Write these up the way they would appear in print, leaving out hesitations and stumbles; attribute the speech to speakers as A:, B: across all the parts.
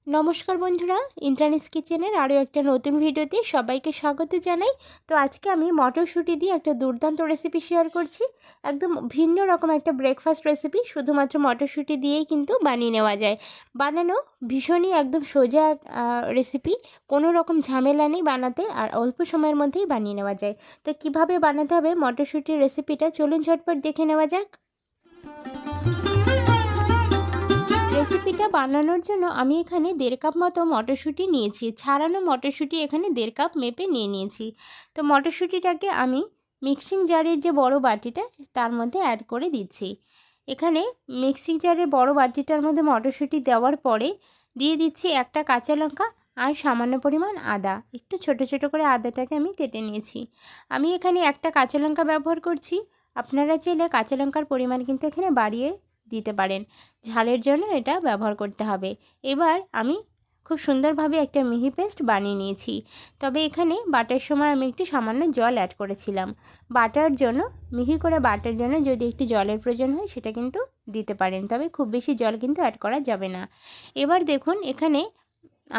A: নমস্কার বন্ধুরা, ইন্টারনেস কিচেনের আরও একটা নতুন ভিডিওতে সবাইকে স্বাগত জানাই। তো আজকে আমি মটরশুঁটি দিয়ে একটা দুর্দান্ত রেসিপি শেয়ার করছি। একদম ভিন্ন রকম একটা ব্রেকফাস্ট রেসিপি, শুধুমাত্র মটরশুঁটি দিয়েই কিন্তু বানিয়ে নেওয়া যায়। বানানো ভীষণই একদম সোজা রেসিপি, কোনো রকম ঝামেলা নেই বানাতে, আর অল্প সময়ের মধ্যেই বানিয়ে নেওয়া যায়। তো কিভাবে বানাতে হবে মটরশুঁটির রেসিপিটা চলুন ঝটপট দেখে নেওয়া যাক। রেসিপিটা বানানোর জন্য আমি এখানে 1.5 কাপ মতো মটরশুঁটি নিয়েছি। ছাড়ানো মটরশুঁটি এখানে 1.5 কাপ মেপে নিয়ে নিয়েছি। তো মটরশুঁটিটাকে আমি মিক্সিং জারের যে বড় বাটিটা তার মধ্যে অ্যাড করে দিচ্ছি। এখানে মিক্সিং জারের বড় বাটিটার মধ্যে মটরশুঁটি দেওয়ার পরে দিয়ে দিচ্ছি একটা কাঁচা লঙ্কা আর সামান্য পরিমাণ আদা। একটু ছোট ছোট করে আদাটাকে আমি কেটে নিয়েছি। আমি এখানে একটা কাঁচা লঙ্কা ব্যবহার করছি। আপনারা চাইলে কাঁচা লঙ্কার পরিমাণ কিন্তু এখানে বাড়িয়ে দিতে পারেন, ঝালের জন্য এটা ব্যবহার করতে হবে। এবার আমি খুব সুন্দরভাবে একটা মিহি পেস্ট বানিয়ে নিয়েছি। তবে এখানে বাটার সময় আমি একটু সামান্য জল অ্যাড করেছিলাম। বাটার জন্য, মিহি করে বাটার জন্য যদি একটু জলের প্রয়োজন হয় সেটা কিন্তু দিতে পারেন, তবে খুব বেশি জল কিন্তু অ্যাড করা যাবে না। এবার দেখুন এখানে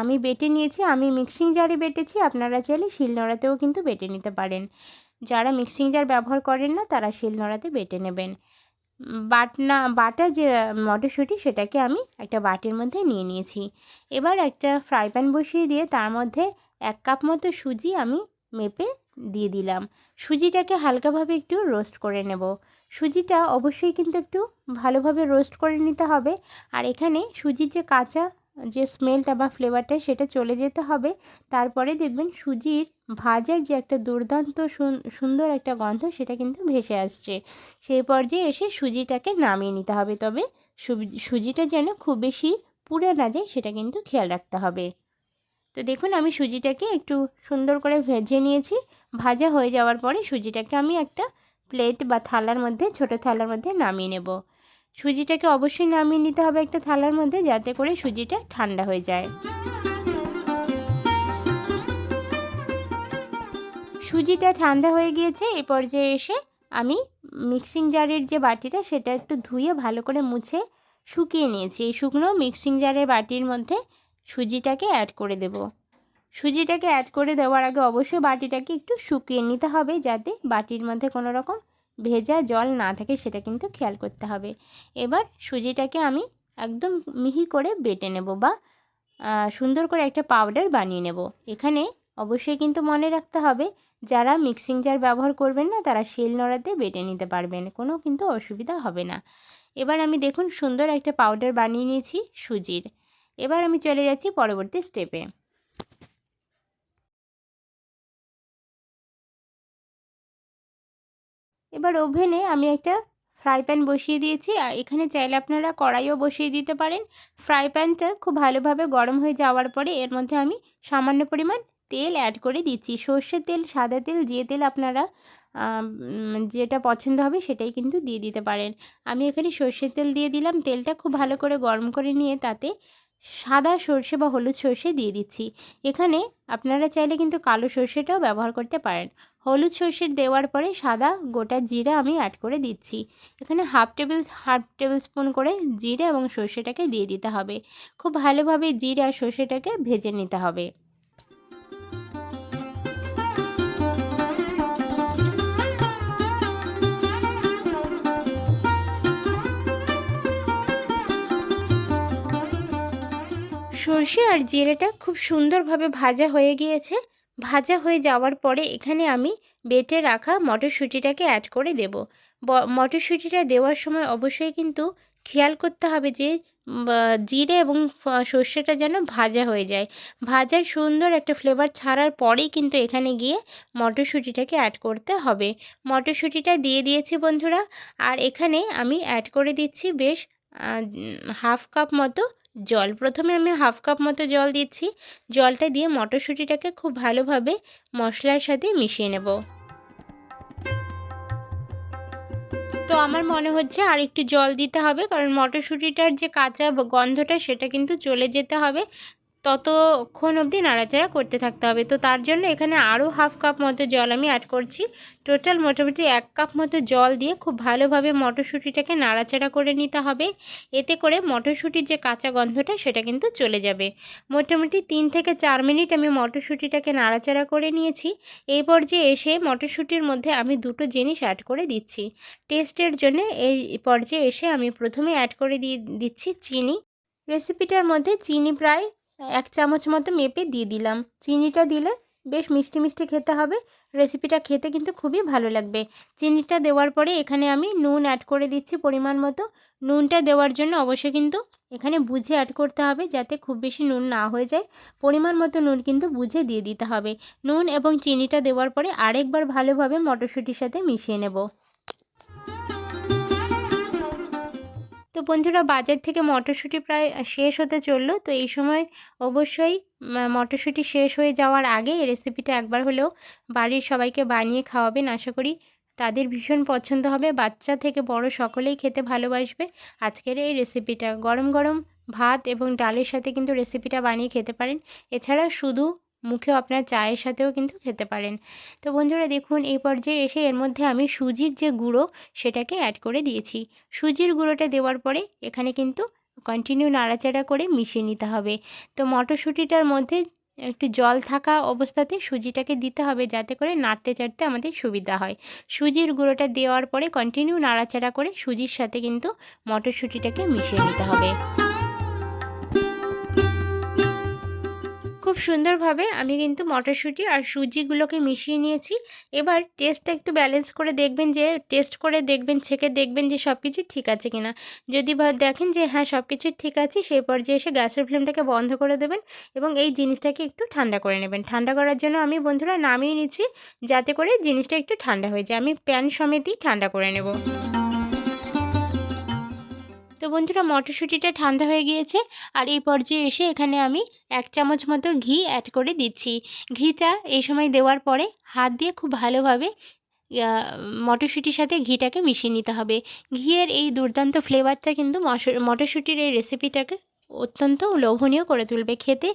A: আমি বেটে নিয়েছি। আমি মিক্সিং জারে বেটেছি, আপনারা চাইলে শিলনোড়াতেও কিন্তু বেটে নিতে পারেন। যারা মিক্সিং জার ব্যবহার করেন না তারা শিলনোড়াতে বেটে নেবেন। বাটা যে মটরশুঁটি সেটাকে আমি একটা বাটির মধ্যে নিয়ে নিয়েছি। এবার একটা ফ্রাই প্যান বসিয়ে দিয়ে তার মধ্যে 1 কাপ মতো সুজি আমি মেপে দিয়ে দিলাম। সুজিটাকে হালকাভাবে একটু রোস্ট করে নেব। সুজিটা অবশ্যই কিন্তু একটু ভালোভাবে রোস্ট করে নিতে হবে। আর এখানে সুজির যে কাঁচা যে স্মেলটা বা ফ্লেভারটা সেটা চলে যেতে হবে। তারপরে দেখবেন সুজির ভাজার যে একটা দুর্দান্ত সুন্দর একটা গন্ধ সেটা কিন্তু ভেসে আসছে। সেই পর্যায়ে এসে সুজিটাকে নামিয়ে নিতে হবে। তবে সুজিটা যেন খুব বেশি পুড়ে না যায় সেটা কিন্তু খেয়াল রাখতে হবে। তো দেখুন আমি সুজিটাকে একটু সুন্দর করে ভেজে নিয়েছি। ভাজা হয়ে যাওয়ার পরে সুজিটাকে আমি একটা প্লেট বা থালার মধ্যে, ছোটো থালার মধ্যে নামিয়ে নেব। সুজিটাকে অবশ্যই নামিয়ে নিতে হবে একটা থালার মধ্যে, যাতে করে সুজিটা ঠান্ডা হয়ে যায়। সুজিটা ঠান্ডা হয়ে গিয়েছে। এই পর্যায়ে এসে আমি মিক্সিং জারের যে বাটিটা সেটা একটু ধুয়ে ভালো করে মুছে শুকিয়ে নিয়েছি। এই শুকনো মিক্সিং জারের বাটির মধ্যে সুজিটাকে অ্যাড করে দেব। সুজিটাকে অ্যাড করে দেওয়ার আগে অবশ্যই বাটিটাকে একটু শুকিয়ে নিতে হবে, যাতে বাটির মধ্যে কোনো রকম ভেজা জল না থাকে সেটা কিন্তু খেয়াল করতে হবে। এবার সুজিটাকে আমি একদম মিহি করে বেটে নেব, বা সুন্দর করে একটা পাউডার বানিয়ে নেব। এখানে অবশ্যই কিন্তু মনে রাখতে হবে, যারা মিক্সিং জার ব্যবহার করবেন না তারা শিলনোড়াতে বেটে নিতে পারবেন, কোনো কিন্তু অসুবিধা হবে না। এবার আমি দেখুন সুন্দর একটা পাউডার বানিয়ে নিয়েছি সুজির। এবার আমি চলে যাচ্ছি পরবর্তী স্টেপে। এবার ওভেনে আমি একটা ফ্রাই প্যান বসিয়ে দিয়েছি, আর এখানে চাইলে আপনারা কড়াইও বসিয়ে দিতে পারেন। ফ্রাই প্যানটা খুব ভালোভাবে গরম হয়ে যাওয়ার পরে এর মধ্যে আমি সামান্য পরিমাণ তেল অ্যাড করে দিচ্ছি। সর্ষের তেল, সাদা তেল, যে তেল আপনারা যেটা পছন্দ হবে সেটাই কিন্তু দিয়ে দিতে পারেন। আমি এখানে সর্ষের তেল দিয়ে দিলাম। তেলটা খুব ভালো করে গরম করে নিয়ে তাতে সাদা সর্ষে বা হলুদ সর্ষে দিয়ে দিচ্ছি। এখানে আপনারা চাইলে কিন্তু কালো সর্ষেটাও ব্যবহার করতে পারেন। হলুদ সর্ষে দেওয়ার পরে সাদা গোটা জিরা আমি অ্যাড করে দিচ্ছি। এখানে হাফ টেবিল স্পুন করে জিরা এবং সর্ষেটাকে দিয়ে দিতে হবে। খুব ভালোভাবে জিরা আর সর্ষেটাকে ভেজে নিতে হবে। সর্ষে আর জিরেটা খুব সুন্দরভাবে ভাজা হয়ে গিয়েছে। ভাজা হয়ে যাওয়ার পরে এখানে আমি বেটে রাখা মটরশুঁটিটাকে অ্যাড করে দেব। মটরশুঁটিটা দেওয়ার সময় অবশ্যই কিন্তু খেয়াল করতে হবে যে জিরে এবং সর্ষেটা যেন ভাজা হয়ে যায়। ভাজার সুন্দর একটা ফ্লেভার ছাড়ার পরেই কিন্তু এখানে গিয়ে মটরশুঁটিটাকে অ্যাড করতে হবে। মটরশুঁটিটা দিয়ে দিয়েছি বন্ধুরা। আর এখানে আমি অ্যাড করে দিচ্ছি বেশ হাফ কাপ মতো জল। প্রথমে আমি হাফ কাপ মতো জল দিচ্ছি। জলটা দিয়ে মটরশুঁটিটাকে খুব ভালোভাবে মশলার সাথে মিশিয়ে নেব। তো আমার মনে হচ্ছে আর একটু জল দিতে হবে, কারণ মটরশুঁটিটার যে কাঁচা গন্ধটা সেটা কিন্তু চলে যেতে হবে। ততক্ষণ অবধি নাড়াচাড়া করতে থাকতে হবে। তো তার জন্য এখানে আরও হাফ কাপ মতো জল আমি অ্যাড করছি। টোটাল মোটামুটি 1 কাপ মতো জল দিয়ে খুব ভালোভাবে মটরশুঁটিটাকে নাড়াচাড়া করে নিতে হবে। এতে করে মটরশুঁটির যে কাঁচা গন্ধটা সেটা কিন্তু চলে যাবে। মোটামুটি 3 থেকে 4 মিনিট আমি মটরশুঁটিটাকে নাড়াচাড়া করে নিয়েছি। এই পর্যায়ে এসে মটরশুঁটির মধ্যে আমি দুটো জিনিস অ্যাড করে দিচ্ছি টেস্টের জন্য। এই পর্যায়ে এসে আমি প্রথমে অ্যাড করে দিচ্ছি চিনি। রেসিপিটার মধ্যে চিনি প্রায় 1 চামচ মতো মেপে দিয়ে দিলাম। চিনিটা দিলে বেশ মিষ্টি মিষ্টি খেতে হবে। রেসিপিটা খেতে কিন্তু খুবই ভালো লাগবে। চিনিটা দেওয়ার পরে এখানে আমি নুন অ্যাড করে দিচ্ছি পরিমাণ মতো। নুনটা দেওয়ার জন্য অবশ্যই কিন্তু এখানে বুঝে অ্যাড করতে হবে, যাতে খুব বেশি নুন না হয়ে যায়। পরিমাণ মতো নুন কিন্তু বুঝে দিয়ে দিতে হবে। নুন এবং চিনিটা দেওয়ার পরে আরেকবার ভালোভাবে মটরশুঁটির সাথে মিশিয়ে নেব। তো বন্ধুরা, বাজার থেকে মটরশুঁটি প্রায় শেষ হতে চললো। তো এই সময় অবশ্যই মটরশুঁটি শেষ হয়ে যাওয়ার আগে এই রেসিপিটা একবার হলেও বাড়ির সবাইকে বানিয়ে খাওয়াবেন। আশা করি তাদের ভীষণ পছন্দ হবে। বাচ্চা থেকে বড় সকলেই খেতে ভালোবাসবে আজকের এই রেসিপিটা। গরম গরম ভাত এবং ডালের সাথে কিন্তু রেসিপিটা বানিয়ে খেতে পারেন। এছাড়া শুধু মুখেও আপনার চায়ের সাথেও কিন্তু খেতে পারেন। তো বন্ধুরা দেখুন, এই পর্যায়ে এসে এর মধ্যে আমি সুজির যে গুঁড়ো সেটাকে অ্যাড করে দিয়েছি। সুজির গুঁড়োটা দেওয়ার পরে এখানে কিন্তু কন্টিনিউ নাড়াচাড়া করে মিশিয়ে নিতে হবে। তো মটরশুঁটিটার মধ্যে একটু জল থাকা অবস্থাতে সুজিটাকে দিতে হবে, যাতে করে নাড়তে চাড়তে আমাদের সুবিধা হয়। সুজির গুঁড়োটা দেওয়ার পরে কন্টিনিউ নাড়াচাড়া করে সুজির সাথে কিন্তু মটরশুঁটিটাকে মিশিয়ে নিতে হবে। খুব সুন্দরভাবে আমি কিন্তু মটরশুঁটি আর সুজিগুলোকে মিশিয়ে নিয়েছি। এবার টেস্টটা একটু ব্যালেন্স করে দেখবেন, ছেঁকে দেখবেন যে সব কিছু ঠিক আছে কিনা। যদি দেখেন যে হ্যাঁ সব কিছু ঠিক আছে, সেই পর্যায়ে এসে গ্যাসের ফ্লেমটাকে বন্ধ করে দেবেন এবং এই জিনিসটাকে একটু ঠান্ডা করে নেবেন। ঠান্ডা করার জন্য আমি বন্ধুরা নামিয়ে নিচ্ছি, যাতে করে জিনিসটা একটু ঠান্ডা হয়ে যায়। আমি প্যান সমেতই ঠান্ডা করে নেব। তো বন্ধুরা, মটরশুঁটিটা ঠান্ডা হয়ে গিয়েছে আর এই পর্যায়ে এসে এখানে আমি 1 চামচ মতো ঘি অ্যাড করে দিচ্ছি। ঘিটা এই সময় দেওয়ার পরে হাত দিয়ে খুব ভালোভাবে মটরশুঁটির সাথে ঘিটাকে মিশিয়ে নিতে হবে। ঘিয়ের এই দুর্দান্ত ফ্লেভারটা কিন্তু মটরশুঁটির এই রেসিপিটাকে অত্যন্ত লোভনীয় করে তুলবে, খেতে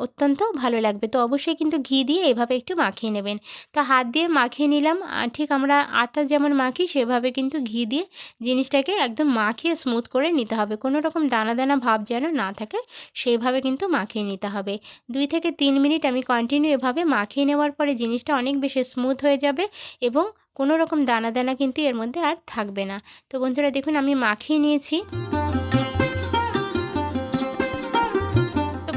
A: অত্যন্ত ভালো লাগবে। তো অবশ্যই কিন্তু ঘি দিয়ে এভাবে একটু মাখিয়ে নেবেন। তো হাত দিয়ে মাখিয়ে নিলাম, ঠিক আমরা আটা যেমন মাখি সেভাবে কিন্তু ঘি দিয়ে জিনিসটাকে একদম মাখিয়ে স্মুথ করে নিতে হবে। কোনো রকম দানা দানা ভাব যেন না থাকে, সেইভাবে কিন্তু মাখিয়ে নিতে হবে। 2 থেকে 3 মিনিট আমি কন্টিনিউ এভাবে মাখিয়ে নেওয়ার পরে জিনিসটা অনেক বেশি স্মুথ হয়ে যাবে এবং কোনো রকম দানা দানা কিন্তু এর মধ্যে আর থাকবে না। তো বন্ধুরা দেখুন, আমি মাখিয়ে নিয়েছি।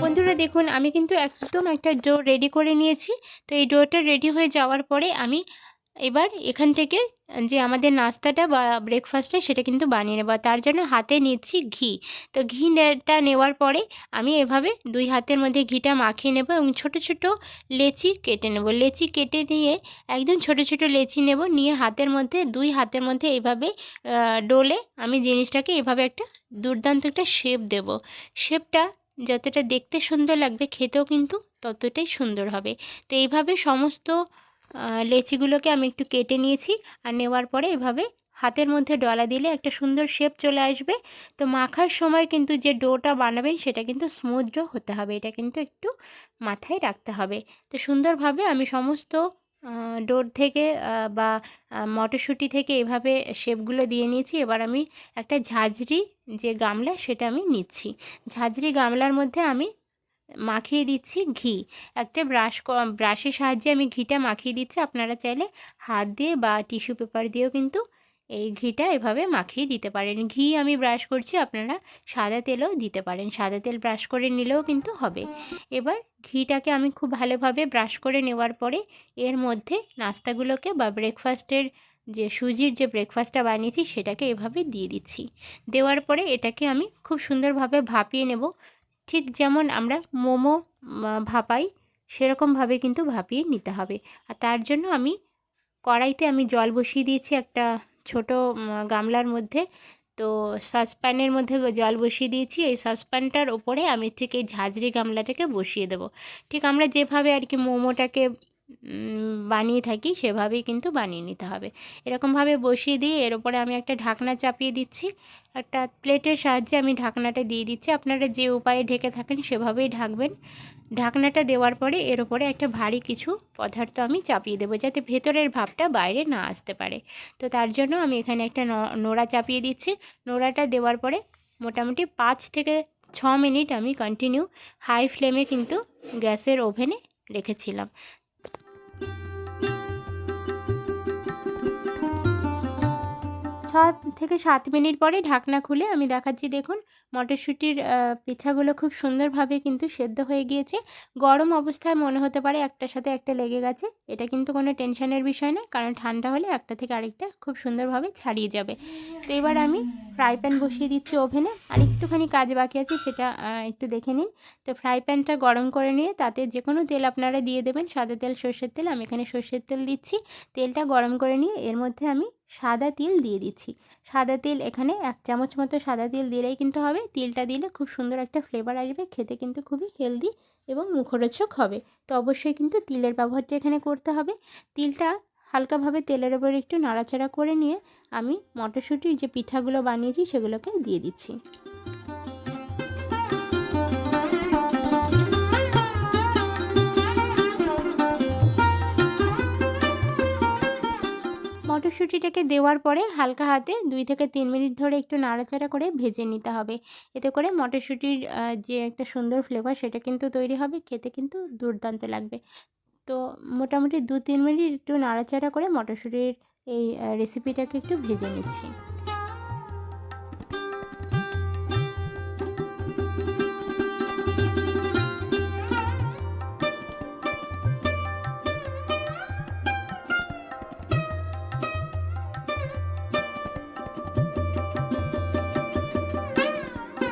A: বন্ধুরা দেখুন, আমি কিন্তু একদম একটা ডো রেডি করে নিয়েছি। তো এই ডোটা রেডি হয়ে যাওয়ার পরে আমি এবার এখান থেকে যে আমাদের নাস্তাটা বা ব্রেকফাস্টটা সেটা কিন্তু বানিয়ে নেব। তার জন্য হাতে নিচ্ছি ঘি। তো ঘিটা নেওয়ার পরে আমি এভাবে 2 হাতের মধ্যে ঘিটা মাখিয়ে নেব এবং ছোট ছোট লেচি কেটে নেব। লেচি কেটে নিয়ে একদম ছোট ছোট লেচি নেব, নিয়ে হাতের মধ্যে 2 হাতের মধ্যে এইভাবে ডলে আমি জিনিসটাকে এভাবে একটা দুর্দান্ত একটা শেপ দেব। শেপটা যতটা দেখতে সুন্দর লাগবে, খেতেও কিন্তু ততটাই সুন্দর হবে। তো এইভাবে সমস্ত লেচিগুলোকে আমি একটু কেটে নিয়েছি আর নেওয়ার পরে এভাবে হাতের মধ্যে ডলা দিলে একটা সুন্দর শেপ চলে আসবে। তো মাখার সময় কিন্তু যে ডোটা বানাবেন সেটা কিন্তু স্মুথ ডো হতে হবে, এটা কিন্তু একটু মাথায় রাখতে হবে। তো সুন্দরভাবে আমি সমস্ত ডোর থেকে বা মটরশুঁটি থেকে এভাবে শেপগুলো দিয়ে নিয়েছি। এবার আমি একটা ঝাঁঝরি যে গামলা সেটা আমি নিচ্ছি। ঝাঁঝরি গামলার মধ্যে আমি মাখিয়ে দিচ্ছি ঘি। একটা ব্রাশের সাহায্যে আমি ঘিটা মাখিয়ে দিচ্ছি। আপনারা চাইলে হাত দিয়ে বা টিস্যু পেপার দিয়েও কিন্তু এই ঘিটা এভাবে মাখিয়ে দিতে পারেন। ঘি আমি ব্রাশ করছি, আপনারা সাদা তেলও দিতে পারেন। সাদা তেল ব্রাশ করে নিলেও কিন্তু হবে। এবার ঘিটাকে আমি খুব ভালোভাবে ব্রাশ করে নেওয়ার পরে এর মধ্যে নাস্তাগুলোকে বা ব্রেকফাস্টের যে সুজির যে ব্রেকফাস্টটা বানিয়েছি সেটাকে এভাবে দিয়ে দিচ্ছি। দেওয়ার পরে এটাকে আমি খুব সুন্দরভাবে ভাপিয়ে নেব। ঠিক যেমন আমরা মোমো ভাপাই সেরকমভাবে কিন্তু ভাপিয়ে নিতে হবে। আর তার জন্য আমি কড়াইতে আমি জল বসিয়ে দিয়েছি একটা ছোট গামলার মধ্যে। তো সসপ্যানের মধ্যে জল বসিয়ে দিয়েছি। এই সসপ্যানটার ওপরে আমি ঠিক এই ঝাঁঝরি গামলাটাকে বসিয়ে দেব। ঠিক আমরা যেভাবে আর কি মোমোটাকে বানিয়ে থাকি সেভাবেই কিন্তু বানিয়ে নিতে হবে। এরকমভাবে বসিয়ে দিয়ে এর উপরে আমি একটা ঢাকনা চাপিয়ে দিচ্ছি। একটা প্লেটের সাহায্যে আমি ঢাকনাটা দিয়ে দিচ্ছি। আপনারা যে উপায়ে ঢেকে থাকেন সেভাবেই ঢাকবেন। ঢাকনাটা দেওয়ার পরে এর উপরে একটা ভারী কিছু পদার্থ আমি চাপিয়ে দেবো, যাতে ভেতরের ভাপটা বাইরে না আসতে পারে। তো তার জন্য আমি এখানে একটা নোড়া চাপিয়ে দিচ্ছি। নোড়াটা দেওয়ার পরে মোটামুটি 5 থেকে 6 মিনিট আমি কন্টিনিউ হাই ফ্লেমে কিন্তু গ্যাসের ওভেনে রেখেছিলাম। 6 থেকে 7 মিনিট পরে ঢাকনা খুলে আমি দেখাচ্ছি, দেখুন মটরশুঁটির পিঠাগুলো খুব সুন্দরভাবে কিন্তু সেদ্ধ হয়ে গিয়েছে। গরম অবস্থায় মনে হতে পারে একটার সাথে একটা লেগে গেছে, এটা কিন্তু কোনো টেনশনের বিষয় নয়, কারণ ঠান্ডা হলে একটা থেকে আরেকটা খুব সুন্দরভাবে ছাড়িয়ে যাবে। তো এবার আমি ফ্রাই প্যান বসিয়ে দিচ্ছি ওভেনে। আর একটুখানি কাজ বাকি আছে, সেটা একটু দেখে নিন। তো ফ্রাই প্যানটা গরম করে নিয়ে তাতে যে কোনো তেল আপনারা দিয়ে দেবেন, সাদা তেল, সর্ষের তেল। আমি এখানে সর্ষের তেল দিচ্ছি। তেলটা গরম করে নিয়ে এর মধ্যে আমি সাদা তিল দিয়ে দিচ্ছি। সাদা তিল এখানে 1 চামচ মতো সাদা তিল দিলেই কিন্তু হবে। তিলটা দিলে খুব সুন্দর একটা ফ্লেভার আসবে, খেতে কিন্তু খুবই হেলদি এবং মুখরোচক হবে। তো অবশ্যই কিন্তু তিলের ব্যবহারটা এখানে করতে হবে। তিলটা হালকাভাবে তেলের ওপর একটু নাড়াচাড়া করে নিয়ে আমি মটরশুঁটির যে পিঠাগুলো বানিয়েছি সেগুলোকে দিয়ে দিচ্ছি। মটরশুঁটিটাকে দেওয়ার পরে হালকা হাতে 2 থেকে 3 মিনিট ধরে একটু নাড়াচাড়া করে ভেজে নিতে হবে। এতে করে মটরশুঁটির যে একটা সুন্দর ফ্লেভার সেটা কিন্তু তৈরি হবে, খেতে কিন্তু দুর্দান্ত লাগবে। তো মোটামুটি 2-3 মিনিট একটু নাড়াচাড়া করে মটরশুঁটির এই রেসিপিটাকে একটু ভেজে নিচ্ছি।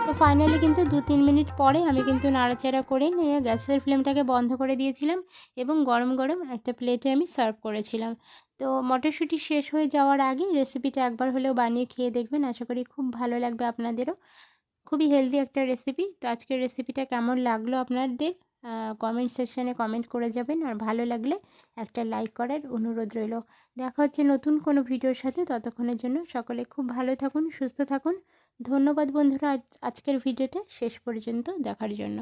A: তো ফাইনালি কিন্তু 2-3 মিনিট পরে আমি কিন্তু নাড়াচাড়া করে নিয়ে গ্যাসের ফ্লেমটাকে বন্ধ করে দিয়েছিলাম এবং গরম গরম একটা প্লেটে আমি সার্ভ করেছিলাম। তো মটরশুঁটি শেষ হয়ে যাওয়ার আগে রেসিপিটা একবার হলেও বানিয়ে খেয়ে দেখবেন, আশা করি খুব ভালো লাগবে আপনাদেরও। খুবই হেলদি একটা রেসিপি। তো আজকের রেসিপিটা কেমন লাগলো আপনাদের কমেন্ট সেকশানে কমেন্ট করে যাবেন। আর ভালো লাগলে একটা লাইক করার অনুরোধ রইল। দেখা হচ্ছে নতুন কোনো ভিডিওর সাথে, ততক্ষণের জন্য সকলে খুব ভালো থাকুন, সুস্থ থাকুন। ধন্যবাদ বন্ধুরা আজকের ভিডিওটা শেষ পর্যন্ত দেখার জন্য।